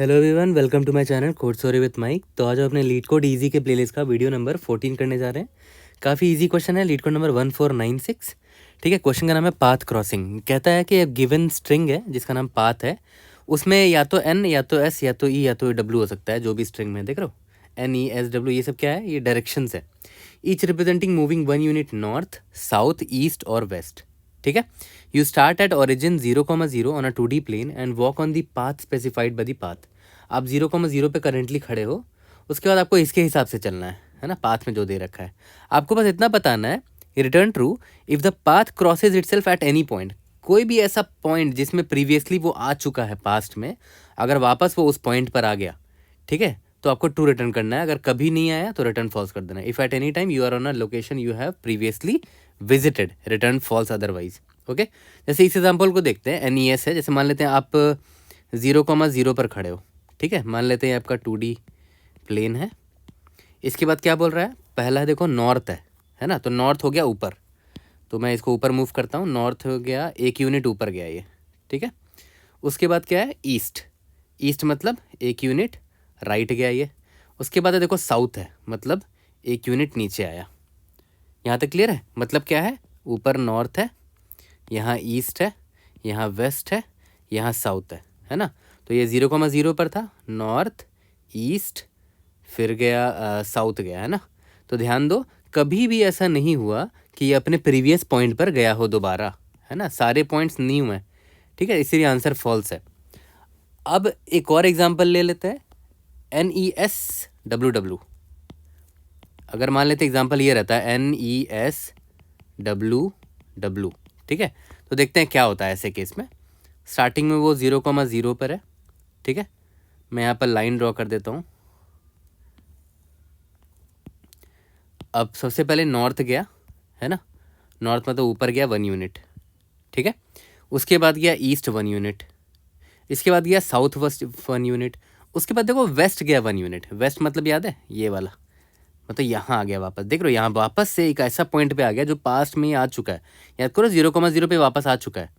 Hello everyone, welcome to my channel code sorry with mike. तो आज हम अपने लीड कोड इजी के प्लेलिस्ट का वीडियो नंबर 14 करने जा रहे हैं। काफ़ी इजी क्वेश्चन है, लीड कोड नंबर 1496। ठीक है, क्वेश्चन का नाम है पाथ क्रॉसिंग। कहता है कि एक गिवन स्ट्रिंग है जिसका नाम पाथ है, उसमें या तो एन या तो एस या तो ई या तो डब्ल्यू हो सकता है। जो भी स्ट्रिंग में देख रहे हो, एन ई एस डब्ल्यू, ये सब क्या है? ये डायरेक्शंस है। Each representing moving 1 unit north, south, east और वेस्ट। ठीक है, you start at origin 0,0 on a 2D plane and walk on the path specified by the path. आप 0,0 पे करेंटली खड़े हो, उसके बाद आपको इसके हिसाब से चलना है ना, पाथ में जो दे रखा है। आपको बस इतना बताना है, return true if the path crosses itself at any point. कोई भी ऐसा पॉइंट जिसमें प्रीवियसली वो आ चुका है पास्ट में, अगर वापस वो उस पॉइंट पर आ गया, ठीक है, तो आपको ट्रू रिटर्न करना है। अगर कभी नहीं आया तो रिटर्न फॉल्स कर देना है। If at any time you are on a location you have previously visited, return false otherwise. Okay, जैसे इस एग्जाम्पल को देखते हैं। NES है, जैसे मान लेते हैं आप 0,0 पर खड़े हो। ठीक है, मान लेते हैं आपका 2D प्लेन है। इसके बाद क्या बोल रहा है? पहला देखो नॉर्थ है ना, तो नॉर्थ हो गया ऊपर, तो मैं इसको ऊपर मूव करता हूँ। नॉर्थ हो गया, 1 यूनिट ऊपर गया ये। ठीक है, उसके बाद क्या है? ईस्ट। ईस्ट मतलब 1 यूनिट राइट गया ये। उसके बाद देखो साउथ है, मतलब 1 यूनिट नीचे आया। यहाँ तक क्लियर है? मतलब क्या है? ऊपर नॉर्थ है, यहाँ ईस्ट है, यहाँ वेस्ट है, यहाँ साउथ है ना। तो ये 0,0 पर था, नॉर्थ, ईस्ट, फिर गया साउथ गया, है ना। तो ध्यान दो, कभी भी ऐसा नहीं हुआ कि ये अपने प्रीवियस पॉइंट पर गया हो दोबारा, है ना। सारे पॉइंट्स न्यू हैं, ठीक है, इसीलिए आंसर फॉल्स है। अब एक और एग्जांपल ले लेते हैं, NESWW। अगर मान लेते एग्जांपल ये रहता है NESWW, ठीक है, तो देखते हैं क्या होता है ऐसे केस में। स्टार्टिंग में वो 0,0 पर है। ठीक है, मैं यहाँ पर लाइन ड्रॉ कर देता हूँ। अब सबसे पहले नॉर्थ गया, है ना, नॉर्थ में तो ऊपर गया 1 यूनिट। ठीक है, उसके बाद गया ईस्ट 1 यूनिट, इसके बाद गया साउथ वेस्ट 1 यूनिट, उसके बाद देखो वेस्ट गया 1 यूनिट। वेस्ट मतलब याद है ये वाला, मतलब यहाँ आ गया वापस। देख रहे हो, यहाँ वापस से एक ऐसा पॉइंट पे आ गया जो पास्ट में ही आ चुका है। याद करो, 0,0 पे वापस आ चुका है।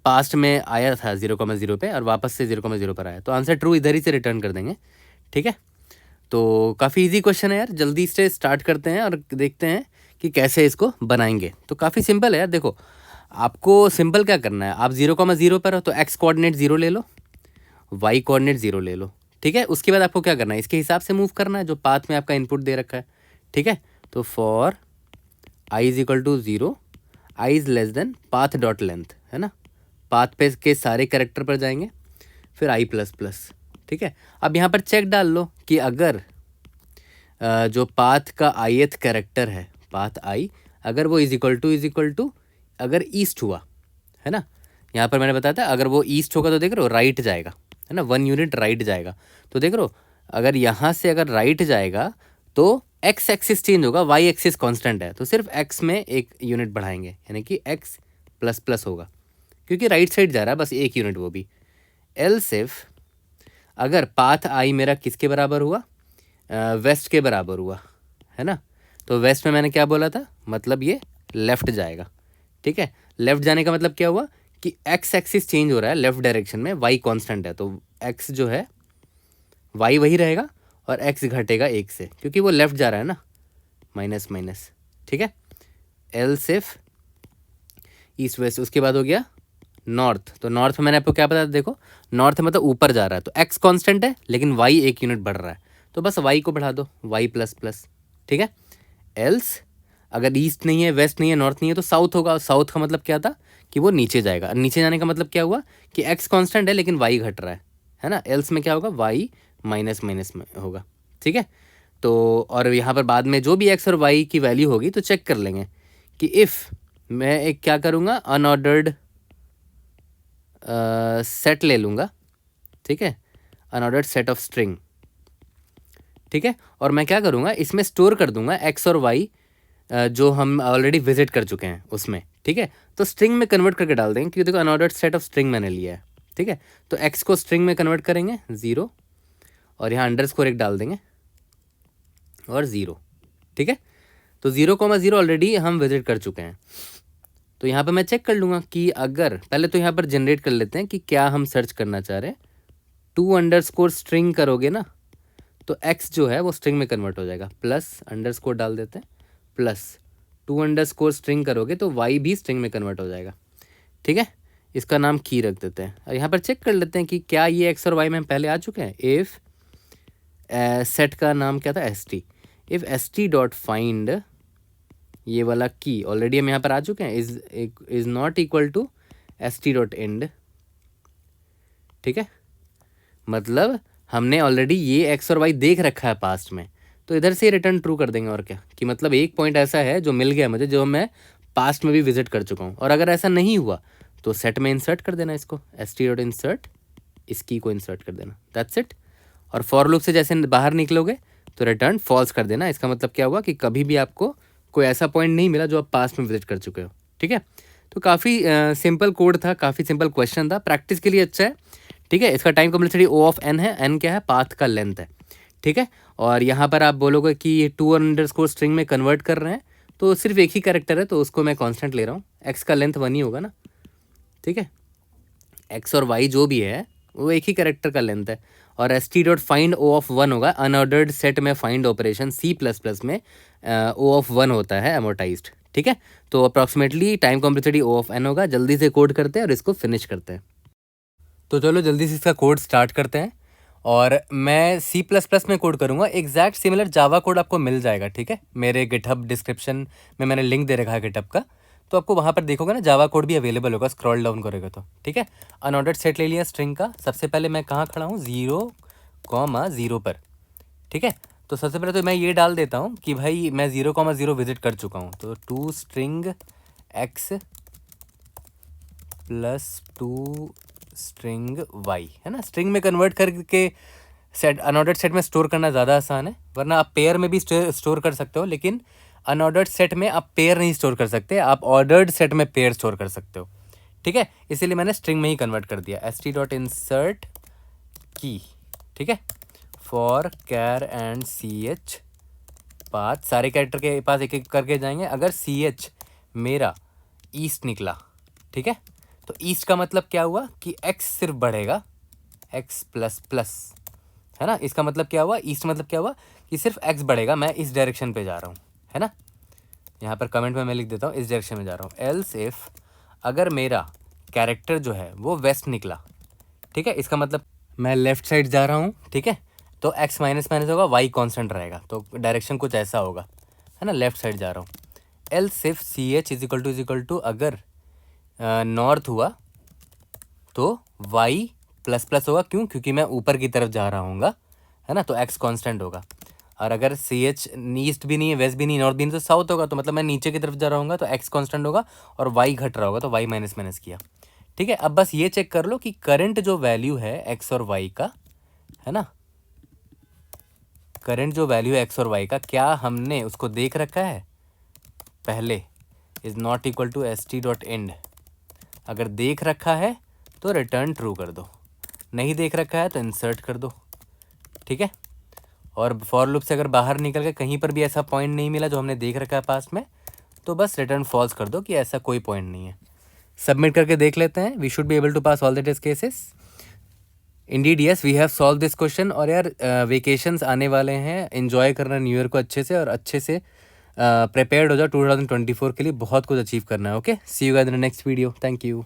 पास्ट में आया था 0,0 पे और वापस से 0,0 पर आया, तो आंसर ट्रू इधर ही से रिटर्न कर देंगे। ठीक है, तो काफ़ी इजी क्वेश्चन है यार, जल्दी से स्टार्ट करते हैं और देखते हैं कि कैसे इसको बनाएंगे। तो काफ़ी सिंपल है यार। देखो, आपको सिंपल क्या करना है, आप 0,0 पर हो तो एक्स कोऑर्डिनेट 0 ले लो, वाई कोऑर्डिनेट 0 ले लो। ठीक है, उसके बाद आपको क्या करना है, इसके हिसाब से मूव करना है जो पाथ में आपका इनपुट दे रखा है। ठीक है, तो for i is equal to 0, i is less than path dot length, है ना। पाथ पे के सारे कैरेक्टर पर जाएंगे, फिर आई प्लस प्लस। ठीक है, अब यहाँ पर चेक डाल लो कि अगर जो पाथ का ith कैरेक्टर है, पाथ आई, अगर वो इज इक्वल टू अगर ईस्ट हुआ, है ना। यहाँ पर मैंने बताया था अगर वो ईस्ट होगा तो देख रहे हो राइट जाएगा, है ना, 1 यूनिट राइट जाएगा। तो देख रहे हो, अगर यहाँ से अगर राइट जाएगा तो एक्स एक्सिस चेंज होगा, वाई एक्सिस कांस्टेंट है, तो सिर्फ एक्स में 1 यूनिट बढ़ाएंगे, यानी कि एक्स प्लस प्लस होगा, क्योंकि राइट साइड जा रहा है बस 1 यूनिट वो भी। एल्स इफ अगर पाथ आई मेरा किसके बराबर हुआ, वेस्ट के बराबर हुआ, है ना। तो वेस्ट में मैंने क्या बोला था, मतलब ये लेफ़्ट जाएगा। ठीक है, लेफ़्ट जाने का मतलब क्या हुआ कि एक्स एक्सिस चेंज हो रहा है लेफ़्ट डायरेक्शन में, वाई कांस्टेंट है, तो एक्स जो है वाई वही रहेगा और एक्स घटेगा 1 से, क्योंकि वो लेफ़्ट जा रहा है ना, माइनस माइनस। ठीक है, एल्स इफ ईस्ट वेस्ट। उसके बाद हो गया नॉर्थ, तो नॉर्थ में मैंने आपको क्या बताया, देखो नॉर्थ मतलब ऊपर जा रहा है, तो एक्स कांस्टेंट है लेकिन वाई 1 यूनिट बढ़ रहा है, तो बस वाई को बढ़ा दो, वाई प्लस प्लस। ठीक है, एल्स अगर ईस्ट नहीं है, वेस्ट नहीं है, नॉर्थ नहीं है, तो साउथ होगा। साउथ का मतलब क्या था कि वो नीचे जाएगा। नीचे जाने का मतलब क्या हुआ कि एक्स कांस्टेंट है लेकिन वाई घट रहा है ना। एल्स में क्या होगा, वाई माइनस माइनस में होगा। ठीक है, तो और यहाँ पर बाद में जो भी एक्स और वाई की वैल्यू होगी तो चेक कर लेंगे कि इफ़ मैं एक क्या करूँगा, अनऑर्डर्ड सेट ले लूँगा। ठीक है, अनऑर्डर्ड सेट ऑफ स्ट्रिंग। ठीक है, और मैं क्या करूँगा, इसमें स्टोर कर दूंगा एक्स और वाई जो हम ऑलरेडी विजिट कर चुके हैं उसमें। ठीक है, तो स्ट्रिंग में कन्वर्ट करके डाल देंगे, क्योंकि देखो अनऑर्डर्ड सेट ऑफ स्ट्रिंग मैंने लिया है। ठीक है, तो एक्स को स्ट्रिंग में कन्वर्ट करेंगे 0, और यहाँ अंडरस्कोर एक डाल देंगे और 0। ठीक है, तो 0,0 ऑलरेडी हम विजिट कर चुके हैं, तो यहाँ पे मैं चेक कर लूँगा कि अगर पहले तो यहाँ पर जनरेट कर लेते हैं कि क्या हम सर्च करना चाह रहे हैं। स्ट्रिंग करोगे ना तो x जो है वो स्ट्रिंग में कन्वर्ट हो जाएगा, प्लस अंडरस्कोर डाल देते हैं, प्लस 2 स्ट्रिंग करोगे तो y भी स्ट्रिंग में कन्वर्ट हो जाएगा। ठीक है, इसका नाम की रख देते हैं। और यहाँ पर चेक कर लेते हैं कि क्या ये x और y में पहले आ चुके हैं। इफ़ सेट का नाम क्या था, st, if st dot find ये वाला की ऑलरेडी हम यहाँ पर आ चुके हैं, is not equal to st dot end. ठीक है, मतलब हमने ऑलरेडी ये x और y देख रखा है पास्ट में, तो इधर से रिटर्न ट्रू कर देंगे। और क्या कि मतलब एक पॉइंट ऐसा है जो मिल गया मुझे, जो मैं पास्ट में भी विजिट कर चुका हूँ। और अगर ऐसा नहीं हुआ तो सेट में इंसर्ट कर देना इसको, st डॉट इंसर्ट, इस की को इंसर्ट कर देना, दैट्स इट। और फॉर लूप से जैसे बाहर निकलोगे तो रिटर्न फॉल्स कर देना। इसका मतलब क्या हुआ कि कभी भी आपको कोई ऐसा पॉइंट नहीं मिला जो आप पास्ट में विजिट कर चुके हो। ठीक है, तो काफ़ी सिंपल कोड था, काफ़ी सिंपल क्वेश्चन था, प्रैक्टिस के लिए अच्छा है। ठीक है, इसका time complexity O of n है, n क्या है, पाथ का लेंथ है। ठीक है, और यहाँ पर आप बोलोगे कि ये 2 स्ट्रिंग में कन्वर्ट कर रहे हैं, तो सिर्फ एक ही कैरेक्टर है तो उसको मैं कांस्टेंट ले रहा हूँ, x का लेंथ 1 ही होगा ना। ठीक है, x और y जो भी है वो एक ही कैरेक्टर का लेंथ है। और st dot find O of 1 होगा, अनऑर्डर्ड सेट में फाइंड ऑपरेशन C++ में O ऑफ 1 होता है अमोर्टाइज्ड। ठीक है, तो approximately time complexity O of n होगा। जल्दी से कोड करते हैं और इसको फिनिश करते हैं। तो चलो जल्दी से इसका कोड स्टार्ट करते हैं। और मैं C++ में कोड करूँगा, एग्जैक्ट सिमिलर जावा कोड आपको मिल जाएगा। ठीक है, मेरे गिटहब डिस्क्रिप्शन में मैंने लिंक दे रखा है गिटहब का, तो आपको वहाँ पर देखोगे ना जावा कोड भी अवेलेबल होगा, स्क्रॉल डाउन करोगे तो। ठीक है, अनऑर्डर्ड सेट ले लिया स्ट्रिंग का। सबसे पहले मैं कहाँ खड़ा हूँ, 0,0 पर। ठीक है, तो सबसे पहले तो मैं ये डाल देता हूँ कि भाई मैं 0,0 विजिट कर चुका हूँ, तो 2 string x plus 2 string y है ना। स्ट्रिंग में कन्वर्ट करके सेट अनऑर्डर्ड सेट में स्टोर करना ज़्यादा आसान है, वरना आप पेयर में भी स्टोर कर सकते हो, लेकिन अनऑर्डर्ड सेट में आप पेयर नहीं स्टोर कर सकते, आप ऑर्डर्ड सेट में पेयर स्टोर कर सकते हो। ठीक है, इसीलिए मैंने स्ट्रिंग में ही कन्वर्ट कर दिया, st डॉट इंसर्ट की। ठीक है, for char and ch path, सारे कैरेक्टर के पास एक एक करके जाएंगे। अगर ch मेरा ईस्ट निकला, ठीक है, तो ईस्ट का मतलब क्या हुआ कि x सिर्फ बढ़ेगा, x प्लस प्लस है ना। इसका मतलब क्या हुआ, ईस्ट मतलब क्या हुआ कि सिर्फ x बढ़ेगा, मैं इस डायरेक्शन पे जा रहा हूँ, है ना। यहाँ पर कमेंट में मैं लिख देता हूँ इस डायरेक्शन में जा रहा हूँ। एल्स इफ अगर मेरा कैरेक्टर जो है वो वेस्ट निकला, ठीक है, इसका मतलब मैं लेफ्ट साइड जा रहा हूँ। ठीक है, तो x माइनस माइनस होगा, y कांस्टेंट रहेगा, तो डायरेक्शन कुछ ऐसा होगा, है ना, लेफ्ट साइड जा रहा हूँ। Else if ch is equal to अगर नॉर्थ हुआ तो y प्लस प्लस होगा, क्यों, क्योंकि मैं ऊपर की तरफ जा रहा हूँगा, है ना, तो x कांस्टेंट होगा। और अगर ch ईस्ट भी नहीं है, वेस्ट भी नहीं, नॉर्थ भी नहीं, तो साउथ होगा, तो मतलब मैं नीचे की तरफ जा रहा हूँगा, तो x कांस्टेंट होगा, और y घट रहा होगा, तो y माइनस माइनस किया। ठीक है, अब बस ये चेक कर लो कि करंट जो वैल्यू है x और y का, है ना, करंट जो वैल्यू है x और y का, क्या हमने उसको देख रखा है पहले, is not equal to st dot end. अगर देख रखा है तो रिटर्न ट्रू कर दो, नहीं देख रखा है तो इंसर्ट कर दो। ठीक है, और फॉर लूप से अगर बाहर निकल के कहीं पर भी ऐसा पॉइंट नहीं मिला जो हमने देख रखा है पास्ट में, तो बस रिटर्न फॉल्स कर दो कि ऐसा कोई पॉइंट नहीं है। सबमिट करके देख लेते हैं, we should be able to pass all the test cases. Indeed yes, we have solve this question. और यार वेकेशंस आने वाले हैं, एंजॉय करना न्यू ईयर को अच्छे से, और अच्छे से प्रिपेयर्ड हो जाओ 2024 के लिए, बहुत कुछ अचीव करना है। Okay, see you guys in the next video, thank you.